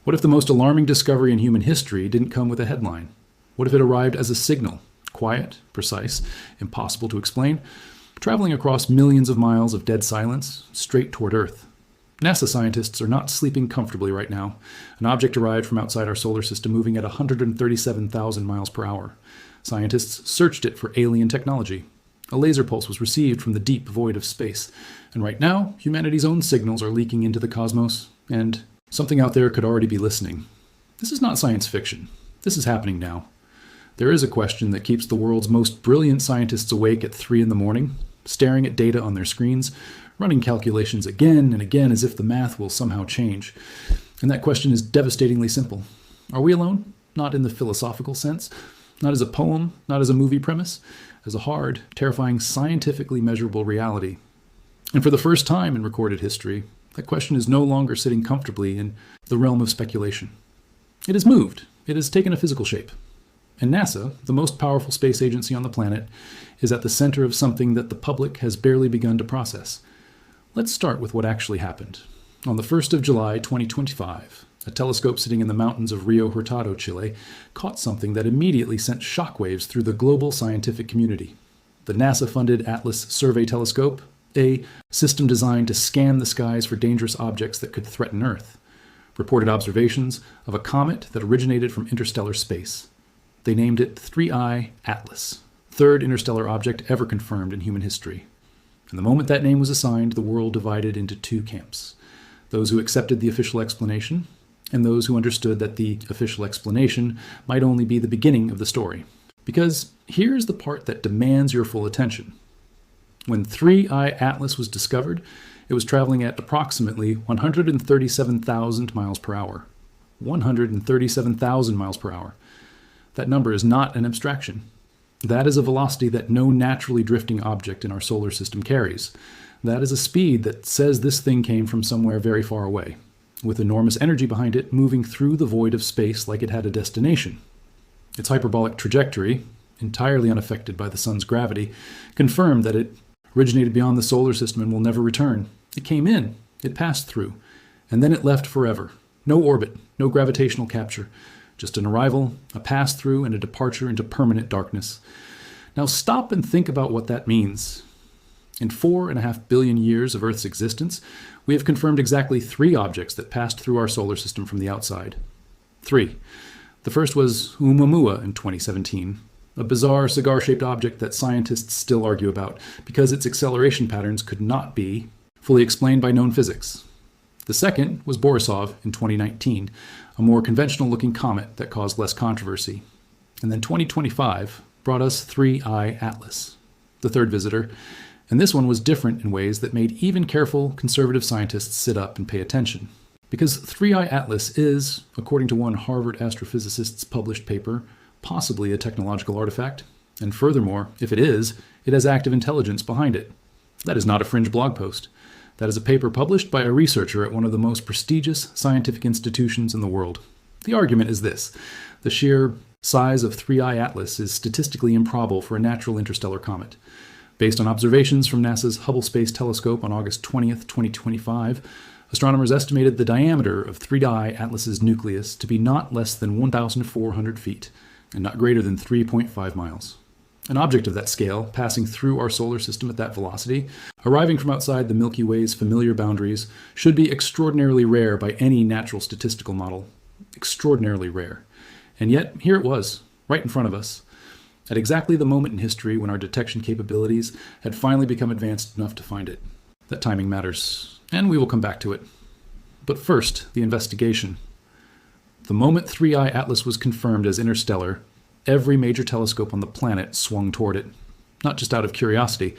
What if the most alarming discovery in human history didn't come with a headline? What if it arrived as a signal, quiet, precise, impossible to explain, traveling across millions of miles of dead silence, straight toward Earth? NASA scientists are not sleeping comfortably right now. An object arrived from outside our solar system moving at 137,000 miles per hour. Scientists searched it for alien technology. A laser pulse was received from the deep void of space. And right now, humanity's own signals are leaking into the cosmos, and something out there could already be listening. This is not science fiction. This is happening now. There is a question that keeps the world's most brilliant scientists awake at 3 in the morning, staring at data on their screens, running calculations again and again as if the math will somehow change. And that question is devastatingly simple. Are we alone? Not in the philosophical sense, not as a poem, not as a movie premise, as a hard, terrifying, scientifically measurable reality. And for the first time in recorded history, that question is no longer sitting comfortably in the realm of speculation. It has moved. It has taken a physical shape. And NASA, the most powerful space agency on the planet, is at the center of something that the public has barely begun to process. Let's start with what actually happened. On the 1st of July, 2025, a telescope sitting in the mountains of Rio Hurtado, Chile, caught something that immediately sent shockwaves through the global scientific community. The NASA-funded Atlas Survey Telescope, a system designed to scan the skies for dangerous objects that could threaten Earth, reported observations of a comet that originated from interstellar space. They named it 3I Atlas, third interstellar object ever confirmed in human history. And the moment that name was assigned, the world divided into two camps. Those who accepted the official explanation, and those who understood that the official explanation might only be the beginning of the story. Because here's the part that demands your full attention. When 3I Atlas was discovered, it was traveling at approximately 137,000 miles per hour. 137,000 miles per hour. That number is not an abstraction. That is a velocity that no naturally drifting object in our solar system carries. That is a speed that says this thing came from somewhere very far away, with enormous energy behind it moving through the void of space like it had a destination. Its hyperbolic trajectory, entirely unaffected by the sun's gravity, confirmed that it originated beyond the solar system and will never return. It came in, it passed through, and then it left forever. No orbit, no gravitational capture. Just an arrival, a pass-through, and a departure into permanent darkness. Now stop and think about what that means. In 4.5 billion years of Earth's existence, we have confirmed exactly 3 objects that passed through our solar system from the outside. 3. The first was Oumuamua in 2017, a bizarre cigar-shaped object that scientists still argue about because its acceleration patterns could not be fully explained by known physics. The second was Borisov in 2019, a more conventional-looking comet that caused less controversy. And then 2025 brought us 3I Atlas, the third visitor, and this one was different in ways that made even careful conservative scientists sit up and pay attention. Because 3I Atlas is, according to one Harvard astrophysicist's published paper, possibly a technological artifact, and furthermore, if it is, it has active intelligence behind it. That is not a fringe blog post. That is a paper published by a researcher at one of the most prestigious scientific institutions in the world. The argument is this: the sheer size of 3I Atlas is statistically improbable for a natural interstellar comet. Based on observations from NASA's Hubble Space Telescope on August 20th, 2025, astronomers estimated the diameter of 3I Atlas's nucleus to be not less than 1,400 feet and not greater than 3.5 miles. An object of that scale, passing through our solar system at that velocity, arriving from outside the Milky Way's familiar boundaries, should be extraordinarily rare by any natural statistical model. Extraordinarily rare. And yet, here it was, right in front of us, at exactly the moment in history when our detection capabilities had finally become advanced enough to find it. That timing matters, and we will come back to it. But first, the investigation. The moment 3I Atlas was confirmed as interstellar, every major telescope on the planet swung toward it, not just out of curiosity,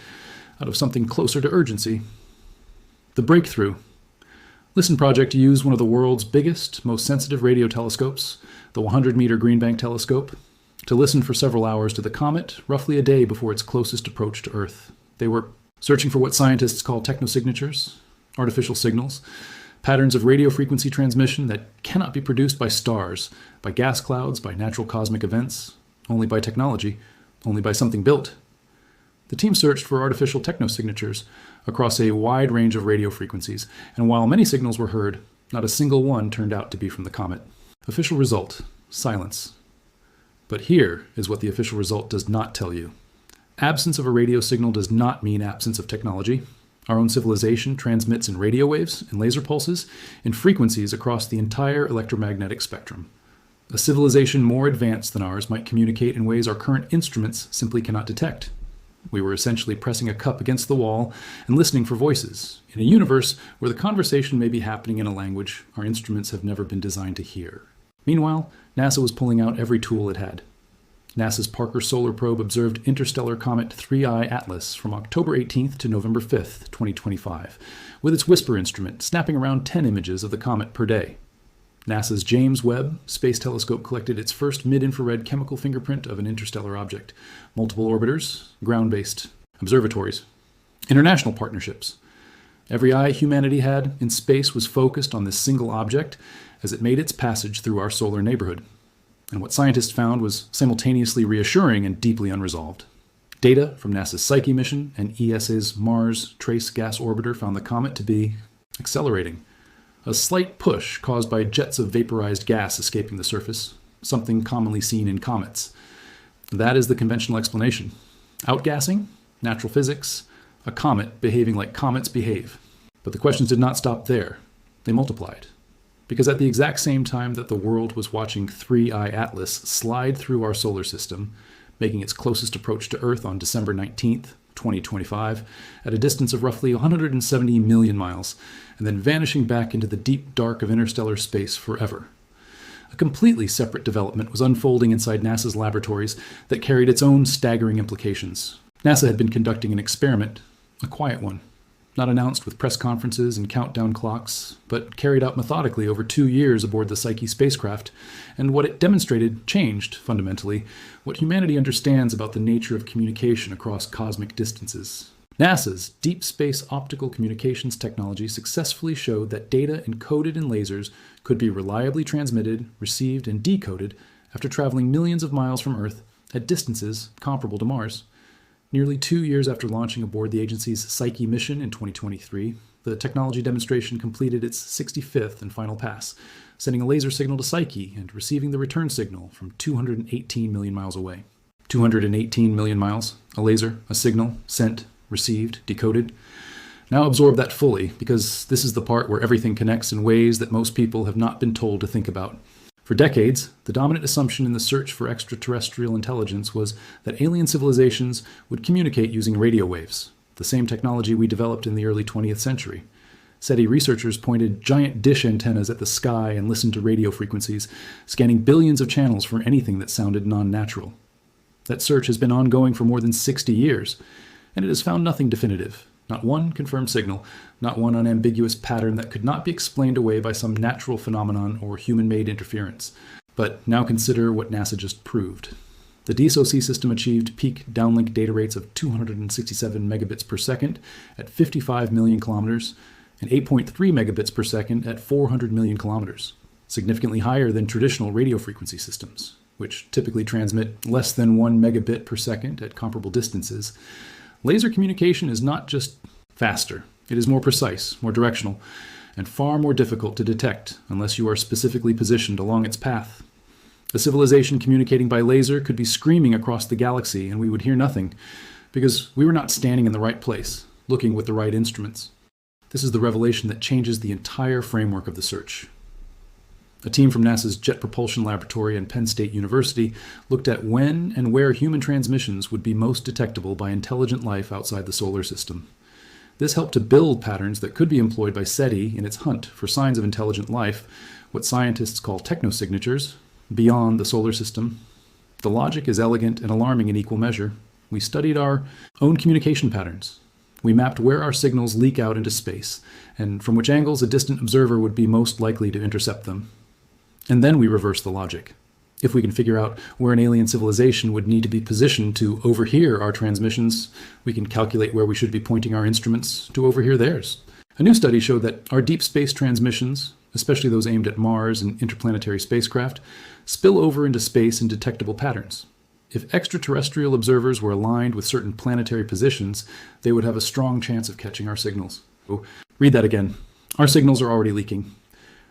out of something closer to urgency. The breakthrough. Listen Project used one of the world's biggest, most sensitive radio telescopes, the 100-meter Green Bank telescope, to listen for several hours to the comet, roughly a day before its closest approach to Earth. They were searching for what scientists call technosignatures, artificial signals, patterns of radio frequency transmission that cannot be produced by stars, by gas clouds, by natural cosmic events, only by technology, only by something built. The team searched for artificial technosignatures across a wide range of radio frequencies, and while many signals were heard, Not a single one turned out to be from the comet. Official result: silence. But here is what the official result does not tell you. Absence of a radio signal does not mean absence of technology. Our own civilization transmits in radio waves and laser pulses in frequencies across the entire electromagnetic spectrum. A civilization more advanced than ours might communicate in ways our current instruments simply cannot detect. We were essentially pressing a cup against the wall and listening for voices, in a universe where the conversation may be happening in a language our instruments have never been designed to hear. Meanwhile, NASA was pulling out every tool it had. NASA's Parker Solar Probe observed interstellar comet 3I Atlas from October 18th to November 5th, 2025, with its WHISPER instrument snapping around 10 images of the comet per day. NASA's James Webb Space Telescope collected its first mid-infrared chemical fingerprint of an interstellar object, multiple orbiters, ground-based observatories, international partnerships. Every eye humanity had in space was focused on this single object as it made its passage through our solar neighborhood. And what scientists found was simultaneously reassuring and deeply unresolved. Data from NASA's Psyche mission and ESA's Mars Trace Gas Orbiter found the comet to be accelerating. A slight push caused by jets of vaporized gas escaping the surface, something commonly seen in comets. That is the conventional explanation. Outgassing, natural physics, a comet behaving like comets behave. But the questions did not stop there. They multiplied. Because at the exact same time that the world was watching 3I Atlas slide through our solar system, making its closest approach to Earth on December 19th, 2025, at a distance of roughly 170 million miles, and then vanishing back into the deep dark of interstellar space forever. A completely separate development was unfolding inside NASA's laboratories that carried its own staggering implications. NASA had been conducting an experiment, a quiet one, not announced with press conferences and countdown clocks, but carried out methodically over 2 years aboard the Psyche spacecraft, and what it demonstrated changed, fundamentally, what humanity understands about the nature of communication across cosmic distances. NASA's deep space optical communications technology successfully showed that data encoded in lasers could be reliably transmitted, received, and decoded after traveling millions of miles from Earth at distances comparable to Mars. Nearly 2 years after launching aboard the agency's Psyche mission in 2023, the technology demonstration completed its 65th and final pass, sending a laser signal to Psyche and receiving the return signal from 218 million miles away. 218 million miles, a laser, a signal, sent, received, decoded. Now absorb that fully, because this is the part where everything connects in ways that most people have not been told to think about. For decades, the dominant assumption in the search for extraterrestrial intelligence was that alien civilizations would communicate using radio waves, the same technology we developed in the early 20th century. SETI researchers pointed giant dish antennas at the sky and listened to radio frequencies, scanning billions of channels for anything that sounded non-natural. That search has been ongoing for more than 60 years, and it has found nothing definitive. Not one confirmed signal, not one unambiguous pattern that could not be explained away by some natural phenomenon or human-made interference. But now consider what NASA just proved. The DSOC system achieved peak downlink data rates of 267 megabits per second at 55 million kilometers and 8.3 megabits per second at 400 million kilometers, significantly higher than traditional radio frequency systems, which typically transmit less than 1 megabit per second at comparable distances. Laser communication is not just faster, it is more precise, more directional, and far more difficult to detect unless you are specifically positioned along its path. A civilization communicating by laser could be screaming across the galaxy and we would hear nothing, because we were not standing in the right place, looking with the right instruments. This is the revelation that changes the entire framework of the search. A team from NASA's Jet Propulsion Laboratory and Penn State University looked at when and where human transmissions would be most detectable by intelligent life outside the solar system. This helped to build patterns that could be employed by SETI in its hunt for signs of intelligent life, what scientists call technosignatures, beyond the solar system. The logic is elegant and alarming in equal measure. We studied our own communication patterns. We mapped where our signals leak out into space, and from which angles a distant observer would be most likely to intercept them. And then we reverse the logic. If we can figure out where an alien civilization would need to be positioned to overhear our transmissions, we can calculate where we should be pointing our instruments to overhear theirs. A new study showed that our deep space transmissions, especially those aimed at Mars and interplanetary spacecraft, spill over into space in detectable patterns. If extraterrestrial observers were aligned with certain planetary positions, they would have a strong chance of catching our signals. So, read that again. Our signals are already leaking.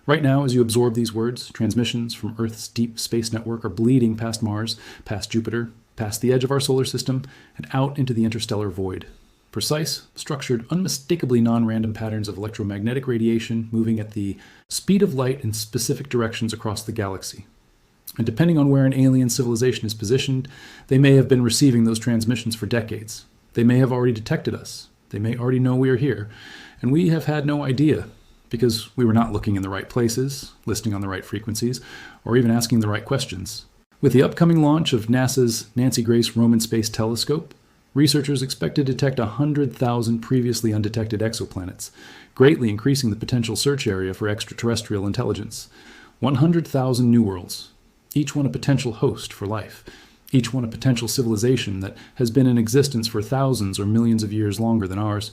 Right now, as you absorb these words, transmissions from Earth's deep space network are bleeding past Mars, past Jupiter, past the edge of our solar system, and out into the interstellar void. Precise, structured, unmistakably non-random patterns of electromagnetic radiation moving at the speed of light in specific directions across the galaxy. And depending on where an alien civilization is positioned, they may have been receiving those transmissions for decades. They may have already detected us. They may already know we are here. And we have had no idea, because we were not looking in the right places, listening on the right frequencies, or even asking the right questions. With the upcoming launch of NASA's Nancy Grace Roman Space Telescope, researchers expect to detect 100,000 previously undetected exoplanets, greatly increasing the potential search area for extraterrestrial intelligence. 100,000 new worlds, each one a potential host for life, each one a potential civilization that has been in existence for thousands or millions of years longer than ours,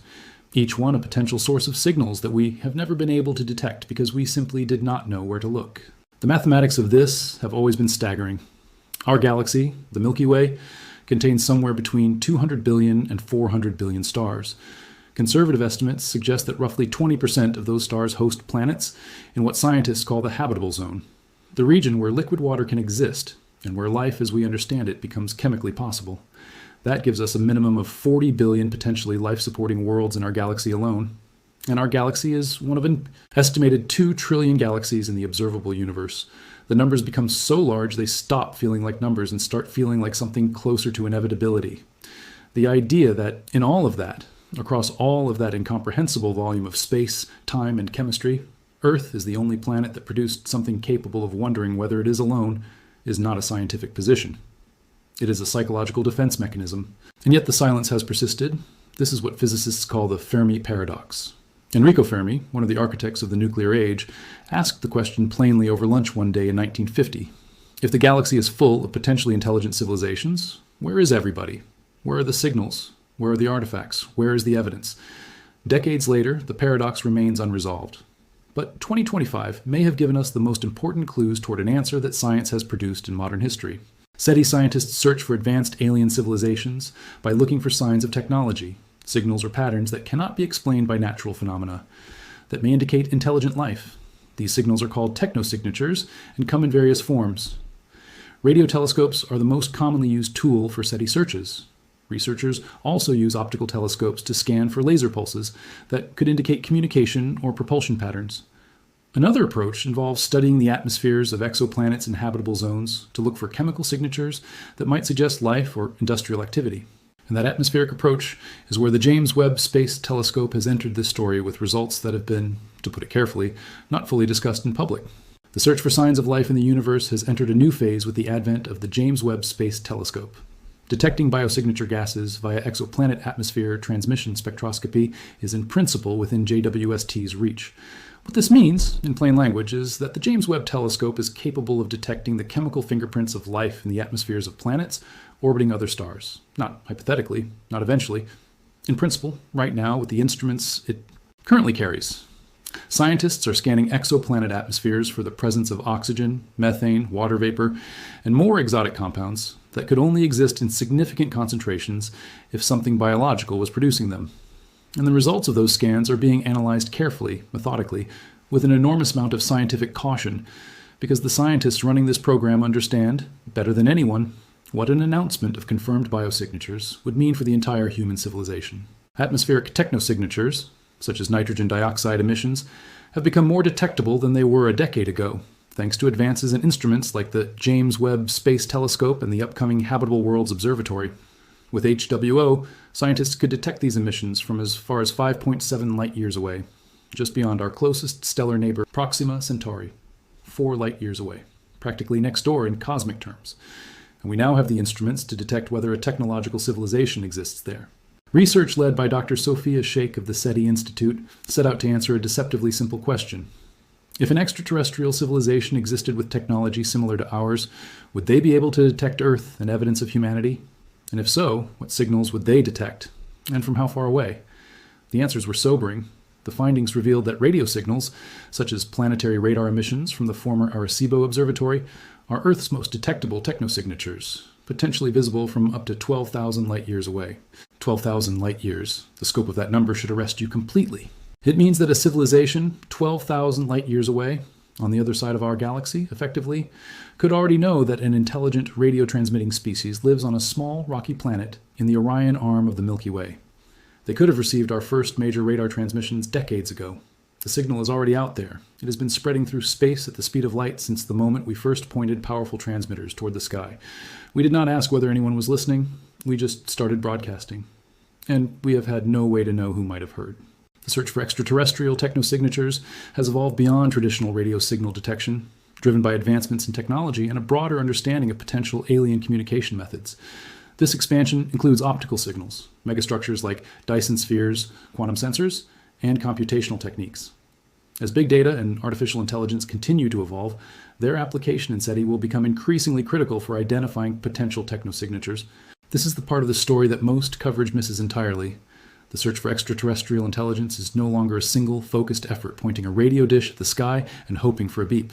each one a potential source of signals that we have never been able to detect because we simply did not know where to look. The mathematics of this have always been staggering. Our galaxy, the Milky Way, contains somewhere between 200 billion and 400 billion stars. Conservative estimates suggest that roughly 20% of those stars host planets in what scientists call the habitable zone, the region where liquid water can exist and where life as we understand it becomes chemically possible. That gives us a minimum of 40 billion potentially life-supporting worlds in our galaxy alone. And our galaxy is one of an estimated 2 trillion galaxies in the observable universe. The numbers become so large they stop feeling like numbers and start feeling like something closer to inevitability. The idea that in all of that, across all of that incomprehensible volume of space, time, and chemistry, Earth is the only planet that produced something capable of wondering whether it is alone is not a scientific position. It is a psychological defense mechanism. And yet the silence has persisted. This is what physicists call the Fermi paradox. Enrico Fermi, one of the architects of the nuclear age, asked the question plainly over lunch one day in 1950. If the galaxy is full of potentially intelligent civilizations, where is everybody? Where are the signals? Where are the artifacts? Where is the evidence? Decades later, the paradox remains unresolved. But 2025 may have given us the most important clues toward an answer that science has produced in modern history. SETI scientists search for advanced alien civilizations by looking for signs of technology, signals or patterns that cannot be explained by natural phenomena, that may indicate intelligent life. These signals are called technosignatures and come in various forms. Radio telescopes are the most commonly used tool for SETI searches. Researchers also use optical telescopes to scan for laser pulses that could indicate communication or propulsion patterns. Another approach involves studying the atmospheres of exoplanets in habitable zones to look for chemical signatures that might suggest life or industrial activity. And that atmospheric approach is where the James Webb Space Telescope has entered this story with results that have been, to put it carefully, not fully discussed in public. The search for signs of life in the universe has entered a new phase with the advent of the James Webb Space Telescope. Detecting biosignature gases via exoplanet atmosphere transmission spectroscopy is in principle within JWST's reach. What this means, in plain language, is that the James Webb Telescope is capable of detecting the chemical fingerprints of life in the atmospheres of planets orbiting other stars. Not hypothetically, not eventually. In principle, right now, with the instruments it currently carries. Scientists are scanning exoplanet atmospheres for the presence of oxygen, methane, water vapor, and more exotic compounds that could only exist in significant concentrations if something biological was producing them. And the results of those scans are being analyzed carefully, methodically, with an enormous amount of scientific caution, because the scientists running this program understand, better than anyone, what an announcement of confirmed biosignatures would mean for the entire human civilization. Atmospheric technosignatures, such as nitrogen dioxide emissions, have become more detectable than they were a decade ago, thanks to advances in instruments like the James Webb Space Telescope and the upcoming Habitable Worlds Observatory. With HWO, scientists could detect these emissions from as far as 5.7 light-years away, just beyond our closest stellar neighbor, Proxima Centauri, 4 light-years away, practically next door in cosmic terms. And we now have the instruments to detect whether a technological civilization exists there. Research led by Dr. Sophia Sheikh of the SETI Institute set out to answer a deceptively simple question. If an extraterrestrial civilization existed with technology similar to ours, would they be able to detect Earth and evidence of humanity? And if so, what signals would they detect? And from how far away? The answers were sobering. The findings revealed that radio signals, such as planetary radar emissions from the former Arecibo Observatory, are Earth's most detectable technosignatures, potentially visible from up to 12,000 light-years away. 12,000 light-years. The scope of that number should arrest you completely. It means that a civilization 12,000 light-years away on the other side of our galaxy, effectively, could already know that an intelligent radio-transmitting species lives on a small rocky planet in the Orion arm of the Milky Way. They could have received our first major radar transmissions decades ago. The signal is already out there. It has been spreading through space at the speed of light since the moment we first pointed powerful transmitters toward the sky. We did not ask whether anyone was listening. We just started broadcasting. And we have had no way to know who might have heard. The search for extraterrestrial technosignatures has evolved beyond traditional radio signal detection, driven by advancements in technology and a broader understanding of potential alien communication methods. This expansion includes optical signals, megastructures like Dyson spheres, quantum sensors, and computational techniques. As big data and artificial intelligence continue to evolve, their application in SETI will become increasingly critical for identifying potential technosignatures. This is the part of the story that most coverage misses entirely. The search for extraterrestrial intelligence is no longer a single, focused effort pointing a radio dish at the sky and hoping for a beep.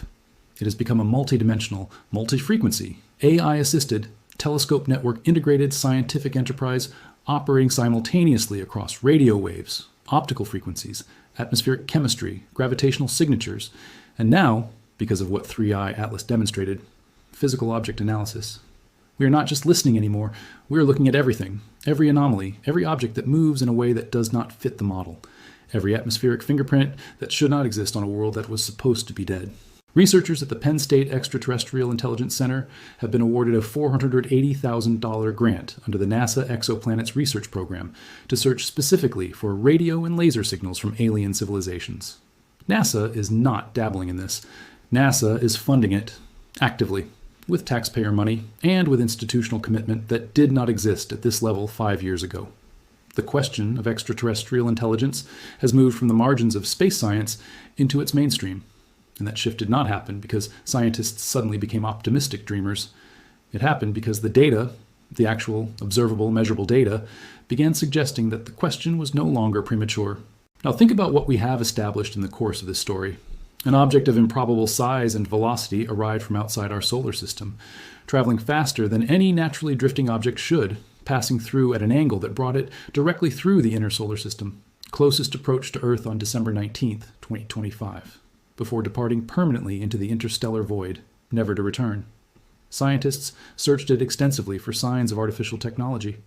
It has become a multidimensional, multi-frequency, AI-assisted, telescope network integrated scientific enterprise operating simultaneously across radio waves, optical frequencies, atmospheric chemistry, gravitational signatures, and now, because of what 3I Atlas demonstrated, physical object analysis. We are not just listening anymore, we are looking at everything, every anomaly, every object that moves in a way that does not fit the model, every atmospheric fingerprint that should not exist on a world that was supposed to be dead. Researchers at the Penn State Extraterrestrial Intelligence Center have been awarded a $480,000 grant under the NASA Exoplanets Research Program to search specifically for radio and laser signals from alien civilizations. NASA is not dabbling in this. NASA is funding it actively, with taxpayer money and with institutional commitment that did not exist at this level 5 years ago. The question of extraterrestrial intelligence has moved from the margins of space science into its mainstream. And that shift did not happen because scientists suddenly became optimistic dreamers. It happened because the data, the actual observable, measurable data, began suggesting that the question was no longer premature. Now think about what we have established in the course of this story. An object of improbable size and velocity arrived from outside our solar system, traveling faster than any naturally drifting object should, passing through at an angle that brought it directly through the inner solar system, closest approach to Earth on December 19th, 2025. Before departing permanently into the interstellar void, never to return. Scientists searched it extensively for signs of artificial technology.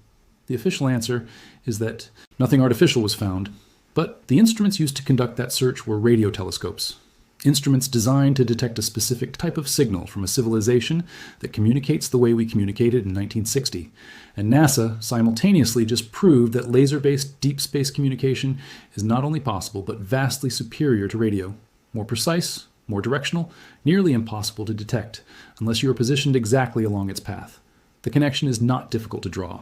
The official answer is that nothing artificial was found, but the instruments used to conduct that search were radio telescopes. Instruments designed to detect a specific type of signal from a civilization that communicates the way we communicated in 1960. And NASA simultaneously just proved that laser-based deep space communication is not only possible, but vastly superior to radio. More precise, more directional, nearly impossible to detect, unless you are positioned exactly along its path. The connection is not difficult to draw.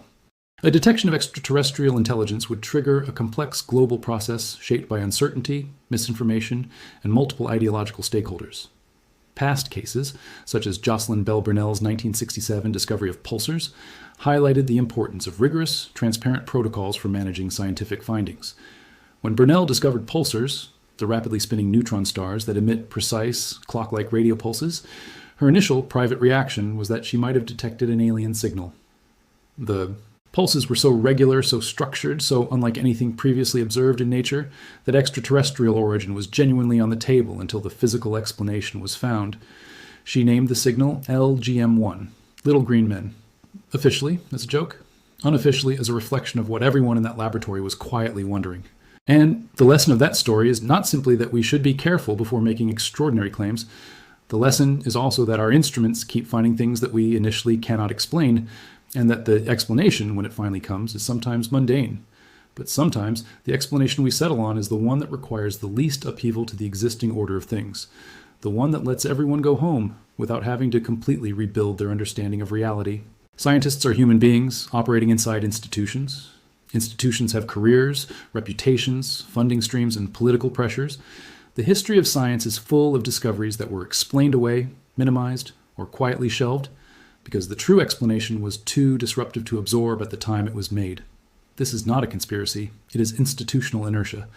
A detection of extraterrestrial intelligence would trigger a complex global process shaped by uncertainty, misinformation, and multiple ideological stakeholders. Past cases, such as Jocelyn Bell Burnell's 1967 discovery of pulsars, highlighted the importance of rigorous, transparent protocols for managing scientific findings. When Burnell discovered pulsars, the rapidly spinning neutron stars that emit precise, clock-like radio pulses, her initial private reaction was that she might have detected an alien signal. The pulses were so regular, so structured, so unlike anything previously observed in nature, that extraterrestrial origin was genuinely on the table until the physical explanation was found. She named the signal LGM-1, Little Green Men. Officially, as a joke. Unofficially, as a reflection of what everyone in that laboratory was quietly wondering. And the lesson of that story is not simply that we should be careful before making extraordinary claims. The lesson is also that our instruments keep finding things that we initially cannot explain, and that the explanation, when it finally comes, is sometimes mundane. But sometimes the explanation we settle on is the one that requires the least upheaval to the existing order of things, the one that lets everyone go home without having to completely rebuild their understanding of reality. Scientists are human beings operating inside institutions. Institutions have careers, reputations, funding streams, and political pressures. The history of science is full of discoveries that were explained away, minimized, or quietly shelved, because the true explanation was too disruptive to absorb at the time it was made. This is not a conspiracy. It is institutional inertia.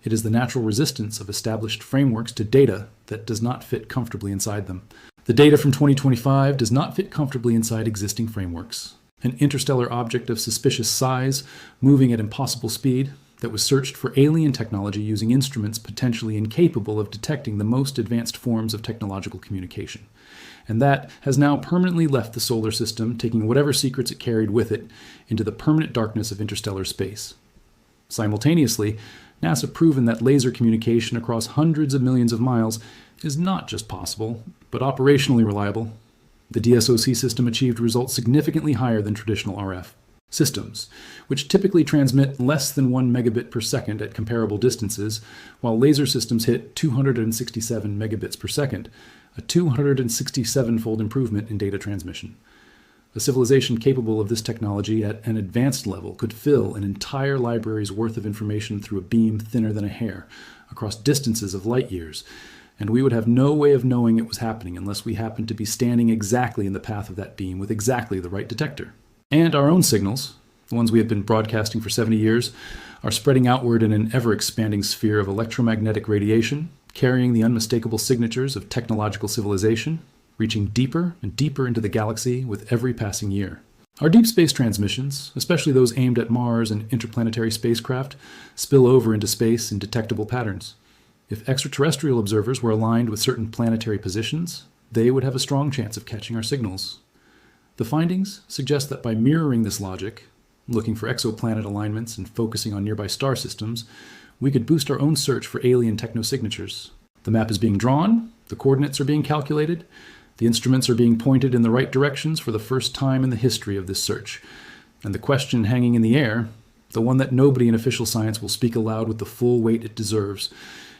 It is the natural resistance of established frameworks to data that does not fit comfortably inside them. The data from 2025 does not fit comfortably inside existing frameworks. An interstellar object of suspicious size, moving at impossible speed, that was searched for alien technology using instruments potentially incapable of detecting the most advanced forms of technological communication. And that has now permanently left the solar system, taking whatever secrets it carried with it into the permanent darkness of interstellar space. Simultaneously, NASA proven that laser communication across hundreds of millions of miles is not just possible, but operationally reliable. The DSOC system achieved results significantly higher than traditional RF systems, which typically transmit less than 1 megabit per second at comparable distances, while laser systems hit 267 megabits per second, a 267-fold improvement in data transmission. A civilization capable of this technology at an advanced level could fill an entire library's worth of information through a beam thinner than a hair, across distances of light years, and we would have no way of knowing it was happening unless we happened to be standing exactly in the path of that beam with exactly the right detector. And our own signals, the ones we have been broadcasting for 70 years, are spreading outward in an ever-expanding sphere of electromagnetic radiation, carrying the unmistakable signatures of technological civilization, reaching deeper and deeper into the galaxy with every passing year. Our deep space transmissions, especially those aimed at Mars and interplanetary spacecraft, spill over into space in detectable patterns. If extraterrestrial observers were aligned with certain planetary positions, they would have a strong chance of catching our signals. The findings suggest that by mirroring this logic, looking for exoplanet alignments and focusing on nearby star systems, we could boost our own search for alien technosignatures. The map is being drawn, the coordinates are being calculated, the instruments are being pointed in the right directions for the first time in the history of this search. And the question hanging in the air, the one that nobody in official science will speak aloud with the full weight it deserves,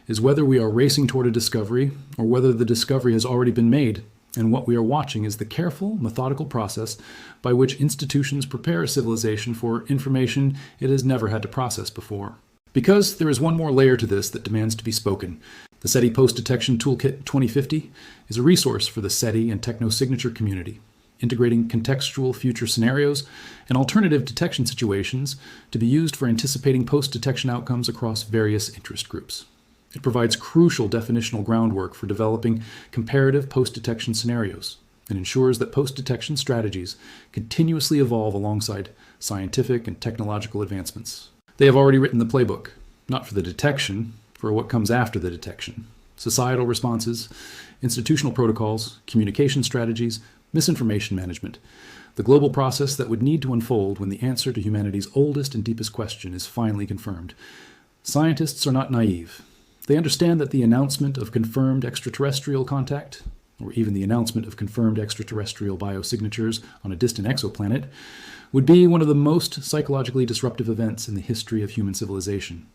is whether we are racing toward a discovery or whether the discovery has already been made. And what we are watching is the careful, methodical process by which institutions prepare a civilization for information it has never had to process before. Because there is one more layer to this that demands to be spoken. The SETI Post-Detection Toolkit 2050 is a resource for the SETI and technosignature community, integrating contextual future scenarios and alternative detection situations to be used for anticipating post-detection outcomes across various interest groups. It provides crucial definitional groundwork for developing comparative post-detection scenarios and ensures that post-detection strategies continuously evolve alongside scientific and technological advancements. They have already written the playbook, not for the detection, for what comes after the detection. Societal responses, institutional protocols, communication strategies, misinformation management. The global process that would need to unfold when the answer to humanity's oldest and deepest question is finally confirmed. Scientists are not naive. They understand that the announcement of confirmed extraterrestrial contact, or even the announcement of confirmed extraterrestrial biosignatures on a distant exoplanet, would be one of the most psychologically disruptive events in the history of human civilization.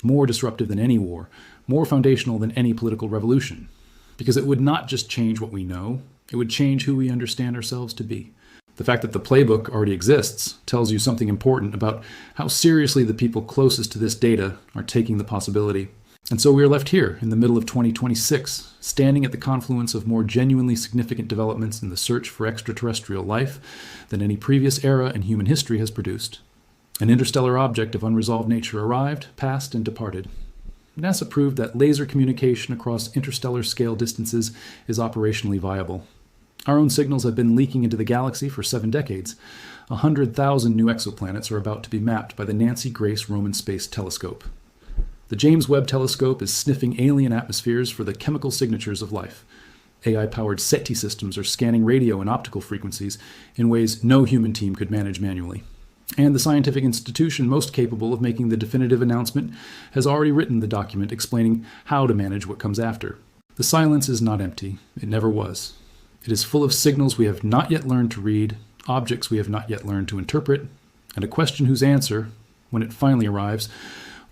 More disruptive than any war, more foundational than any political revolution. Because it would not just change what we know, it would change who we understand ourselves to be. The fact that the playbook already exists tells you something important about how seriously the people closest to this data are taking the possibility. And so we are left here in the middle of 2026, standing at the confluence of more genuinely significant developments in the search for extraterrestrial life than any previous era in human history has produced. An interstellar object of unresolved nature arrived, passed, and departed. NASA proved that laser communication across interstellar scale distances is operationally viable. Our own signals have been leaking into the galaxy for 7 decades. 100,000 new exoplanets are about to be mapped by the Nancy Grace Roman Space Telescope. The James Webb Telescope is sniffing alien atmospheres for the chemical signatures of life. AI-powered SETI systems are scanning radio and optical frequencies in ways no human team could manage manually. And the scientific institution most capable of making the definitive announcement has already written the document explaining how to manage what comes after. The silence is not empty. It never was. It is full of signals we have not yet learned to read, objects we have not yet learned to interpret, and a question whose answer, when it finally arrives,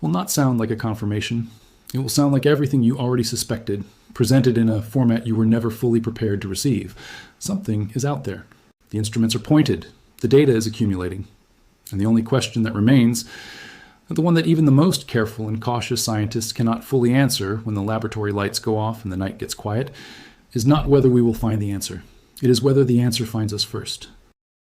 will not sound like a confirmation. It will sound like everything you already suspected, presented in a format you were never fully prepared to receive. Something is out there. The instruments are pointed. The data is accumulating. And the only question that remains, the one that even the most careful and cautious scientists cannot fully answer when the laboratory lights go off and the night gets quiet, is not whether we will find the answer. It is whether the answer finds us first.